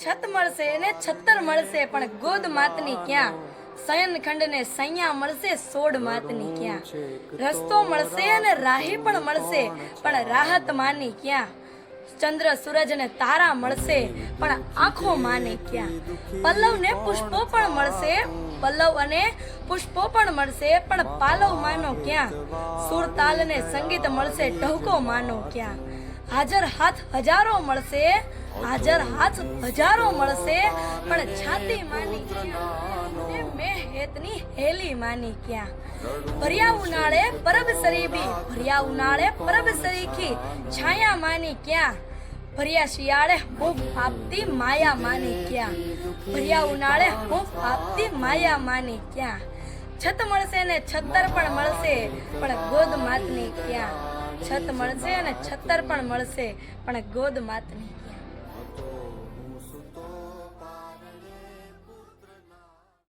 છત મળશે ને છત્તર મળશે પણ ગોદ માતની ક્યાં, શયનખંડ ને સૈયા મળશે સોડ માતની ક્યાં, રસ્તો મળશે અને રાહી પણ મળશે પણ રાહત માની ક્યાં, ચંદ્ર સૂરજ ને તારા મળશે પણ આંખો માને ક્યાં, પલ્લવ ને પુષ્પો પણ મળશે, પલ્લવ અને પુષ્પો પણ મળશે પણ પાલવ માનો ક્યાં, સુર તાલ ને સંગીત મળશે ટહુકો માનો ક્યાં, હાજર હાથ હજારો મળશે, હાજર હાથ હજારો મળશે પણ છાતી માની ક્યાં, મેં હેતની હેલી માની ક્યાં, ભર્યા ઉનાળે પરબ સરીબી, ભર્યા ઉનાળે પરબ સરીખી છાયા માની ક્યાં, ભર્યા શિયાળે હૂંફ આપતી માયા માની ક્યાં, ભર્યા ઉનાળે હૂંફ આપતી માયા માની ક્યાં, છત મળશે ને છત્તર પણ મળશે પણ ગોદ માતની ક્યાં, છત મળશે અને છત્તર પણ મળશે પણ ગોદ માતની